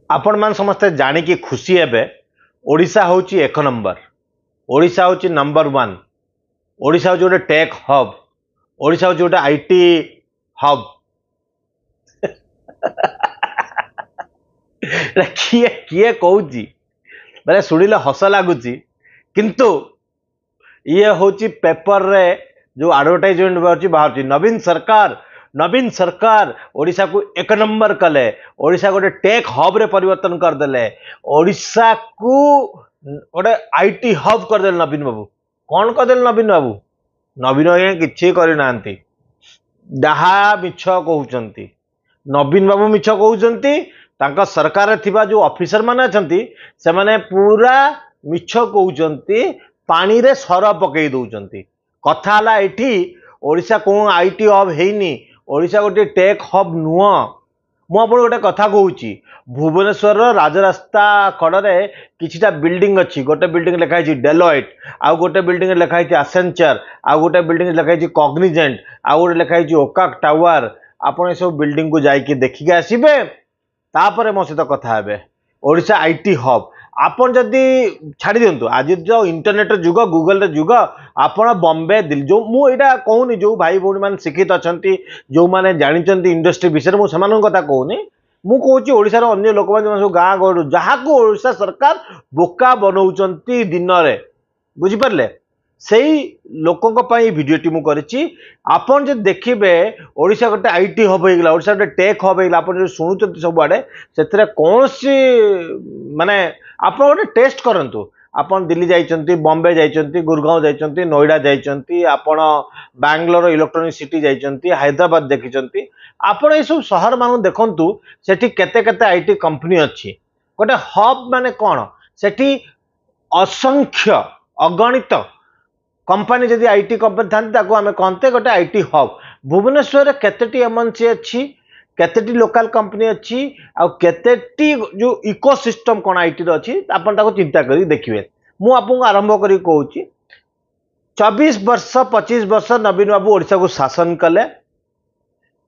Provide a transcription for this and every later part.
आपण मान समस्ते जानिकी खुशी हेबे ओडिशा होची एक नंबर। ओडिशा होची नंबर 1। ओडिशा होची गोटे टेक हब। ओडिशा होची गोटे आईटी हब। किए किए कहूची मैंने शुणिले हस लगुच किंतु ये होची पेपर रे जो एडवर्टाइजमेंट बाहर नवीन सरकार ओडिशा को एक नंबर कले। ओडिशा गोटे टेक हब रे परिवर्तन करदेले। ओडिशा को गोटे आईटी हब करदेले नवीन बाबू। कौन करदेले नवीन बाबू? नवीन आज्ञा किछि करना जहा मिछ कहउचंती। नवीन बाबू मिछ कहउचंती। तांका सरकार थिबा जो ऑफिसर माने अछंती से माने पूरा मिछ कहउचंती। पानी रे सर पकई दउचंती। कथा हला एठी ओडिशा को आईटी हब हेइनी। ओडिशा गोटे टेक हब नुह। मु आपन गोटे कथा कहूची भुवनेश्वर राजरास्ता कड़े किछिटा बिल्डिंग अच्छी। गोटे बिल्डिंग लिखाई डेलॉइट, आउ गोटे बिल्डिंग लिखाई एसेंचर, आउ गोटे बिल्डिंग लिखाई कॉग्निजेंट, आउ गोटे लिखाई ओकाक टावर। आपन सब बिल्डिंग को जाइए देखिके आसिबे तापर मो सहित कथा हेबे। ओडिशा आईटी हब आपन जदि छाड़ी दियंतु आज जो इंटरनेट जुग गूगल रे जुग आपण बॉम्बे दिल्ली जो मु एटा कहूनी जो भाई भौणी मान शिक्षित अछंती जो माने जानिचंती इंडस्ट्री विषय मु समान कथा कहूनी। मु कहूची ओडिसा रो अन्य लोक मान जो गाँ गहड़ जहाँ को ओडिशा सरकार बोका बनौचंती दिन रे बुझी परले सेही लोकों पई वीडियोटी मु करिछि। आपन जे देखिबे ओडिशा गोटे आईटी हब हो गला। ओडिशा गोटे टेक हब हो गला। आपन जो सुनुचंती सब आडे सेतरे कोनसी माने आप गोटे टेस्ट करंतु। आपन दिल्ली जाइचंती, बॉम्बे जाइचंती, गुरगांव जाइचंती, नोएडा जाइचंती, आपन बैंगलोर इलेक्ट्रॉनिक सिटी जाइचंती, हैदराबाद देखिचंती। आपन ए सब शहर मान देखंतु सेठी केते केते आईटी कंपनी अछि। गोटे हब माने कोन सेठी असंख्य अगणित कंपनी जदि आईटी कंपनी थांती ताको आमे कहते गोटे आईटी हब। भुवनेश्वर केतेटी एमएनसी अछि, केतेटी लोकल कंपनी अच्छी आ केतेटी जो इकोसिस्टम कोन आईटी रो अछि आपन ताको चिंता करी देखिबे। मु आपन आरंभ करी कहूची 24 वर्ष 25 वर्ष नवीन बाबू ओडिशा को शासन कले।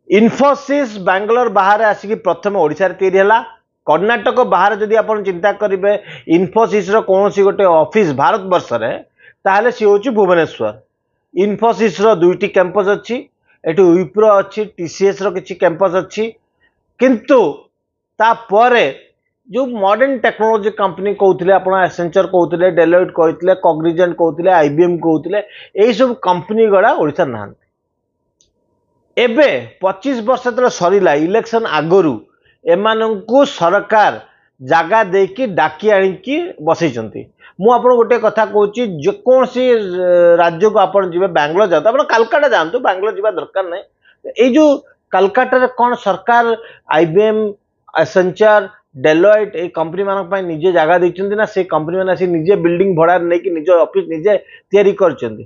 इन्फोसिस बैंगलोर बाहर आसिकी प्रथम ओडिशा रे तैयारी हला। कर्नाटक बाहर जदि आपन चिंता करिवे इन्फोसिस रो कोनोसी गोटे ऑफिस भारत वर्ष रे ताहले सी होची भुवनेश्वर। इन्फोसिस रो दुईटी कैंपस अछि। एटी विप्रो अच्छी, टीसीएस रो किछि कैंपस अच्छी। किंतु ता परे जो मॉडर्न टेक्नोलॉजी कंपनी कहउतले आपण एसेंचर कहउतले, डेलॉइट कहउतले, कॉग्निजेंट कहउतले, आईबीएम कहउतले एई सब कंपनी गडा ओडिसा नाहंती। एबे 25 वर्ष तले सरीला इलेक्शन आगरु एमानंकु सरकार जागा देकी डाकी आनिकी बसैचंती। मु आपन गोटे कथा कहूची जे कोनसी राज्य को आपन जिबे बैंगलोर जातो आपन कलकत्ता जानतो बैंगलोर जिबा दरकार नै। ए जो कलकत्ता रे कोन सरकार आईबीएम, एसेंचर, डेलॉइट ए कंपनी मान पय निजे जागा दैचंती ना से कंपनी मान से निजे बिल्डिंग भड़ा नै कि निजे ऑफिस निजे तयारी करचंती।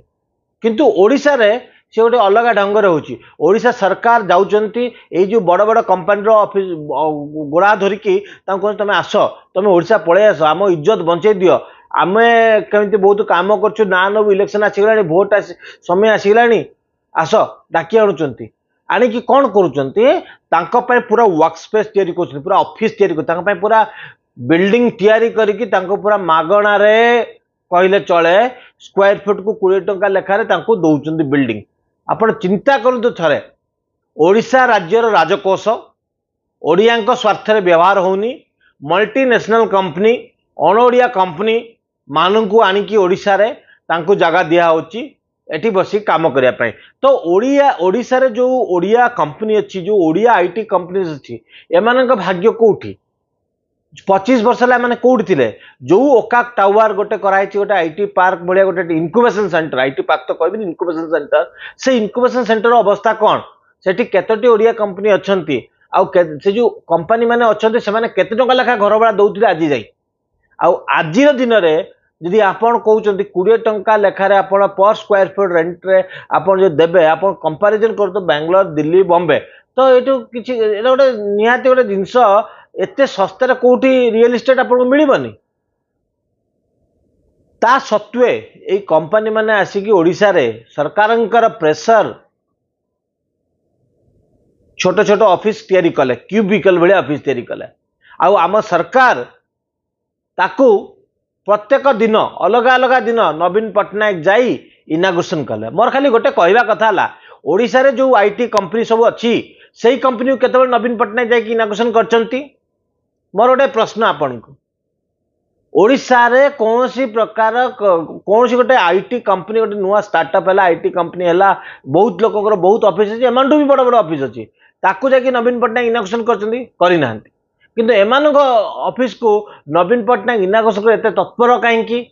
किंतु ओडिशा रे से गोटे अलग ढंग रे होची। ओडिशा सरकार जाउचंती ए जो बड़ बड़ कंपनी रो ऑफिस गोड़ा धरिकी तांको तमे आसो तमे ओडिशा पळे आसो आम इज्जत बंचै दियो आमे केमिति बहुत काम करछु ना नबु इलेक्शन आसीगलानी भोट समय आसीगलानी आस डाकी आनुचंती। आनी कि कोन करूचंती तांको पय पूरा वर्क स्पेस तयारी करछन पूरा ऑफिस तयारी कर तांको पय पूरा बिल्डिंग तयारी करके तांको पूरा मागणा रे कहले चले स्क्वायर फुट को 20 टंका लेखा रे तांको दउचंती बिल्डिंग। आपण चिंता करंतु थरे ओडिशा राज्यर राजकोष ओडियांक स्वार्थ रे व्यवहार होनी। मल्टीनेशनल कंपनी अनोडिया कंपनी मानू आनिकी ओडिशा रे तांको जगह दिया होची एठी बसी काम करिया पय। तो ओडिशा रे जो ओडिया कंपनी अच्छी जो ओडिया आईटी कंपनीज अच्छी एमानक भाग्य कोठी 25 वर्ष ला माने कोठी थिले जो ओकाक टावर गोटे कराई छि गोटे आईटी पार्क बढिया गोटे इनक्यूबेशन सेंटर आईटी पार्क तो कहबिनी इनक्यूबेशन सेंटर से इनक्यूबेशन सेंटर अवस्था कोन सेठी केतोटी ओडिया कंपनी अछंती आ से जो कंपनी माने अछंती से माने केते टंका लेखा घर भड़ा दउथिले आजि जाई आज दिन रे यदि आपन कहउचंती 20 टंका लेखा रे आपन पर स्क्वायर फुट रेंट रे आपन जो देबे आपन कंपैरिजन कर तो बैंगलोर दिल्ली बॉम्बे तो एटू किछि एटा गोटे निहाती गोटे जिंस एते सस्ता रे कोठी रियल एस्टेट आपन को मिलिबनी। ता सत्वे ए कंपनी माने आसिकी ओडिशा रे सरकारंकर प्रेशर छोट छोट ऑफिस तयारी कले क्यूबिकल भले ऑफिस तयारी कले आम सरकार ताकू प्रत्येक दिन अलग अलग दिन नवीन पट्टनायक जाई इनागुरेशन कले। मोर खाली गोटे कहवा कथा है ओडिशा रे जो आईटी कंपनी सब अच्छी से कंपनी केतबे नवीन पट्टनायक जाई इनागुरेशन करचंती। मोर गोटे प्रश्न आपन को ओडिशा रे कौन सी प्रकार कौन सी गोटे आईटी कंपनी गोटे नुआ स्टार्टअप है आईटी कंपनी है बहुत लोकर बहुत ऑफिस अच्छी एमानठू भी बड़ बड़ ऑफिस अच्छी ताकू जाकि नवीन पट्टनायक इनागुरेशन करना किंतु एमान ऑफिस को नवीन पट्टनायक इनागुरेशन एत तत्पर कहीं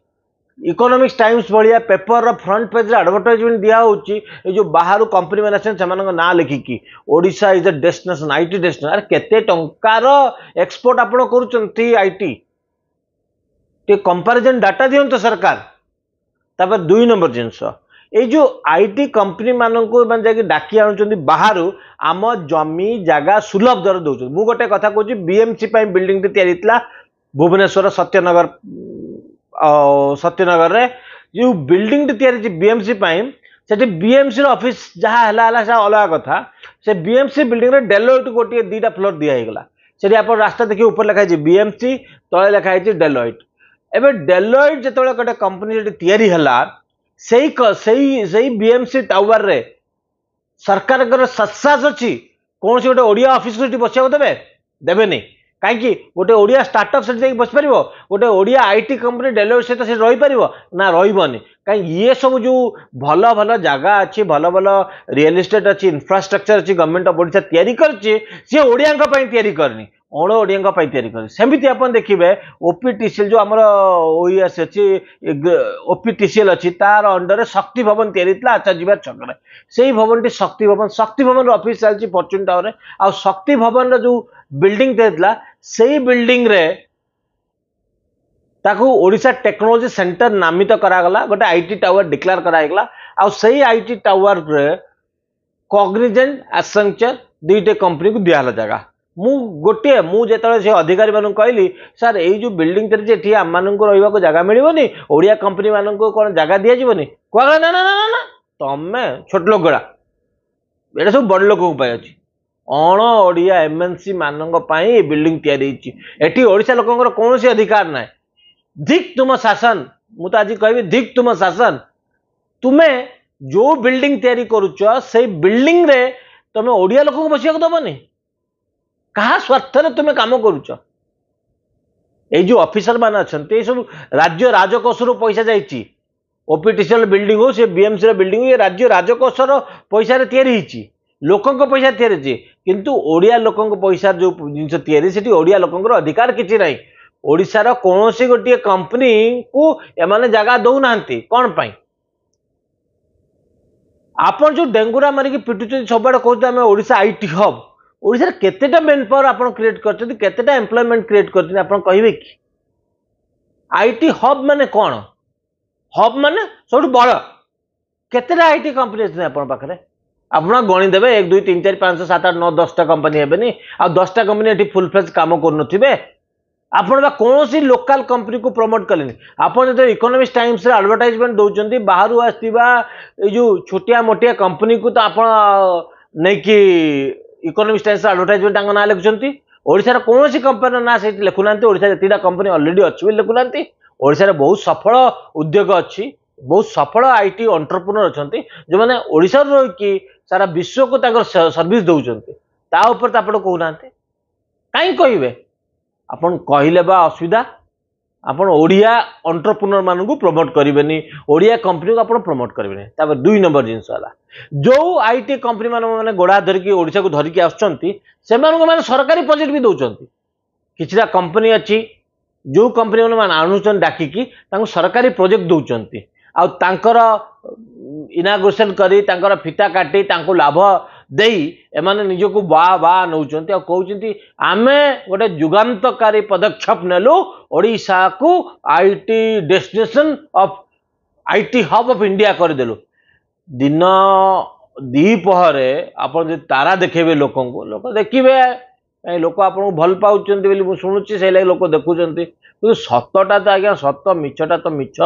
इकोनॉमिक्स टाइम्स भाया पेपर फ्रंट पेज रे एडवर्टाइजमेंट दिया होची जो बाहर कंपनी मैंने ना लिखिकी Odisha is a destination IT destination. अरे केते टंकार एक्सपोर्ट आपण करूचंती आईटी टे कंपैरिजन डाटा दियंतो सरकार। तापर दुई नंबर जिनस ये जो आईटी कंपनी मानक जाकि डाकी आणुचंती बाहर आम जमी जगह सुलभ दर दौर। मु गोटे कथा कहूँ बीएमसी बिल्डिंग तैयारी भुवनेश्वर सत्यनगर सत्यनगर रे जो बिल्डिंग तैयारी बीएमसी से बीएमसी ऑफिस जहाँ अलग कथा से बीएमसी बिल्डिंग रे डेलोइट गोटे दीटा फ्लोर दिगला से आप रास्ता देखिए ऊपर लिखाई बीएमसी तले लिखाई डेलोइट। एवं डेलोइट जो गोटे कंपनी तैयारी से बीएमसी टावर रे सरकार सत्सास अच्छी कौन सी गोटे ओडिया ऑफिस को बसा देवे देवे नहीं कहीं गोटे ओडिया स्टार्टअप से बस पार गोटे ओडिया आईटी कंपनी डेलोइट सहित से रही पार ना रही कहीं ये सब जो भल भल जगह अच्छी भल भल रियल एस्टेट अच्छी इंफ्रास्ट्रक्चर अच्छी गवर्नमेंट ऑफ ओडिशा तैयारी करछि सी ओडिया तैयारी करनी अण ओडिया तैयारी कर सेमती आप देखिए ओपीटीसीएल जो आम ओएस अच्छी ओपीटीसीएल अच्छी तार अंडर शक्ति भवन तैयारी आचार्य बिहार छक से भवन टी शक्ति भवन ऑफिस चलती फॉर्च्यून टावर आ शक्ति भवन जो बिल्डिंग तैयारी से बिल्डिंग रे ताकू ओडिशा टेक्नोलॉजी सेंटर नामित करागला गोटे आईटी टावर डिक्लेयर करागला आ सही आईटी टावर रे कॉग्निजेंट एसेंचर दुईटे कंपनी को दिया जगह मु गोटे मुझे से अधिकारी मानक कहली सर ये जो बिल्डिंग तैयारी आम मान रहा जगह मिलनी ओडिया कंपनी मान कौन जगह दिजावनी कहला ना ना ना ना तमें छोट लोक गड़ा ये सब बड़ लोक अच्छी अण ओडिया एमएनसी मानक बिल्डिंग तैयारी ओडिशा लोकंर कौन सी अधिकार ना धिक तुम शासन मु तो आज कह धिक तुम शासन तुम्हें जो बिल्डिंग तैयारी करुच से बिल्डिंग रे तुम ओडिया लोक बसिया दबनी कहा स्वार्थ तुम्हें काम करुच जो ऑफिसर मान अच्छा सब राज्य राजकोष पैसा जाइए ओपीटीसीएल बिल्डिंग हो से बीएमसी बिल्डिंग ये राज्य राजकोष पैसा या लोक पैसा या किंतु ओडिया लोक पैसा जो जिन से ओडिया लोकर अधिकार किसी ना ओडिशार कौन सी गोटे कंपनी को एमाने जगह दौना कौन पाई आपन जो डेंगुरा मारिक पिटुच सब कहते ओडिशा आईटी हब ओडिशा केतेटा मेन पावर आप क्रिएट करछथि केतेटा एम्प्लॉयमेंट क्रिएट करछथि आप कहिबे कि आईटी हब माने कौन हब माने सब बड़ केतेटा आईटी कंपनी अछि आपन पाखरे आप गणी देवे 1 2 3 4 5 7 8 9 10टा कंपनी हेबेनी आ 10टा कंपनी एठी फुल फ्लेज काम करनथिबे आपण कौन सी लोकल कंपनी को प्रमोट कले आपन जो इकोनॉमिक्स टाइम्स रे एडवर्टाइजमेंट दउचंती बाहरु आस्तिबा ए जो छोटिया मोटिया कंपनी को तो आपण नै कि इकोनॉमिक्स टाइम्स एडवर्टाइजमेंट ना लिखुंट ओडिशा कौन सी कंपनी ना से लिखुना ओडिशा जितना कंपनी ऑलरेडी अच्छी लिखुना ओडिशा बहुत सफल उद्योग अच्छी बहुत सफल आईटी एंटरप्रेन्योर अच्छा जो मैंने ओडिशा रही सारा विश्व को सर्विस दौरान तापर आप कहना कहीं कहे आपन कहले बा असुविधा आपन ओडिया एंटरप्रेन्योर मान को प्रमोट करेंगे ओडिया कंपनी को आप प्रमोट करेंगे। तापर 2 नंबर जिनस जो आईटी कंपनी मैंने गोड़ा धरिकी ओडिशा को धरिकी आसुचंती से माने सरकारी प्रोजेक्ट भी दौरान किछिटा कंपनी अच्छी जो कंपनी मैंने आणुचन डाकिकी सरकारी प्रोजेक्ट दौरान आर इनाग्रेशन करी फिता काटी लाभ देई एमाने निजको बा बा नौचंती कहउचंती आमे गोटे जुगांतकारी पदक्षेप नेलु ओडिशा को IT destination of IT hub of India कर देलु दिन द्विपहरे आपण जे तारा देखेबे लोक देखिए लोक आपको भल पाउचंती बोली मु शुणुची से लोक देखुचंती किंतु सतटा तो आज्ञा सत मिछटा तो मिछ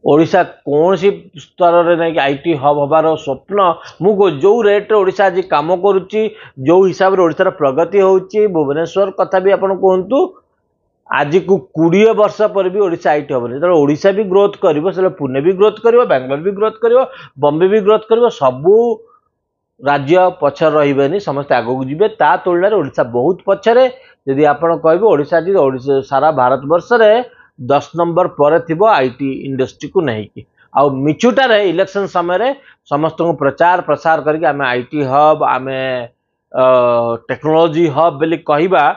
ओडिशा कौन सी स्तर रे नहीं आईटी हब हबार स्वप्न मु जो रेट रे ओडिशा आज काम करुच्ची जो हिसाब रे ओडिशार प्रगति होउची भुवनेश्वर कथा भी आपण कहतु आज को 20 वर्ष पर भी ओडिशा आईटी हबनी जो ओडिशा भी ग्रोथ करिवो से पुणे भी ग्रोथ करिवो बेंगलोर भी ग्रोथ करिवो बॉम्बे भी ग्रोथ करिवो सबू राज्य पछर रहिबेनी समस्त आगो जिबे ता तुलना रे ओडिशा बहुत पछरे यदि आपण कहबे ओडिशा जी ओडिशा सारा भारत वर्ष रे 10 नंबर पर थिबो आईटी इंडस्ट्री को नहीं कि आ मिचुटा इलेक्शन समय समस्त को प्रचार प्रसार करके आम आईटी हब आम टेक्नोलॉजी हब बोली कहबा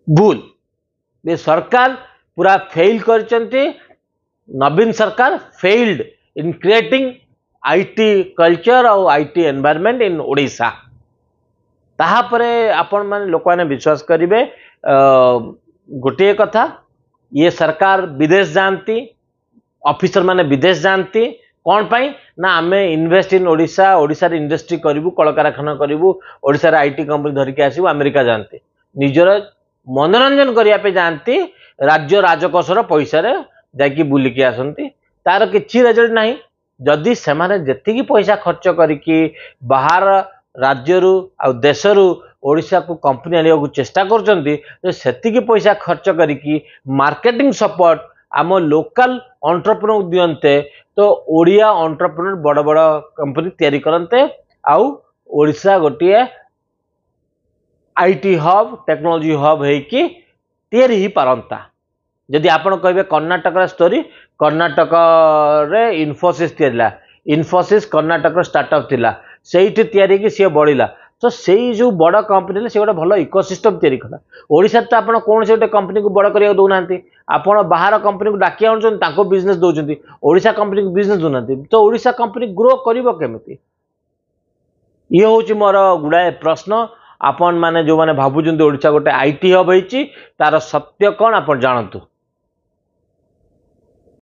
भूल ये सरकार पूरा फेल करचंती नवीन सरकार failed in creating IT culture और आईटी एनवायरनमेंट इन ओडिशा ताहापरे आपण माने लोक माने विश्वास करिवे गोटे कथा ये सरकार विदेश जानती ऑफिसर माने विदेश जानती कौन पाई ना आमे इन्वेस्ट इन ओडिशा ओडिशा रे इंडस्ट्री करिवु कल कारखाना करिवु ओडिशा रे आईटी कंपनी धरिके आसीबु अमेरिका जानती निजर मनोरंजन करिया पे जानती राज्य राजकोषर पैसा रे जाकी बुलिकी आसंती तार किछि रिजल्ट नाही जदि सेमाने जेतिकी पैसा खर्च करिकी बाहर राज्यरू आ देशरू ओडिशा को कंपनी आनिया को चेष्टा करचंती सेतिकी पैसा खर्च करिकी मार्केटिंग सपोर्ट आम लोकल एंटरप्रेन्योर दियंते तो ओडिया एंटरप्रेन्योर बड़ बड़ कंपनी तैयारी करते आउ ओडिशा गोटिए आईटी हब टेक्नोलॉजी हब हेकी तैयारी ही पारंता जदि आपण कहबे कर्नाटक रा स्टोरी कर्नाटक रे इन्फोसिस थिला इन्फोसिस कर्नाटक रो स्टार्टअप थिला सेठी तैयारी की सी बढ़िला तो सेई जो बड़ कंपनी से गोटे भल इकोसिस्टम तैयारी कला ओडिशा तो आपण कौन से गोटे कंपनी को बड़ करिया दउनांती आपण बाहर कंपनी को डाकी आउछन ताको बिजनेस दउछंती ओडिशा कंपनी को बिजनेस दउनांती तो ओडिशा कंपनी ग्रो करिवो केमिति ये होची मोर गुडाए प्रश्न आपण माने जो माने भाबुचंती ओडिशा गोटे आईटी हब होईची तार सत्य कोन आपण जानतु।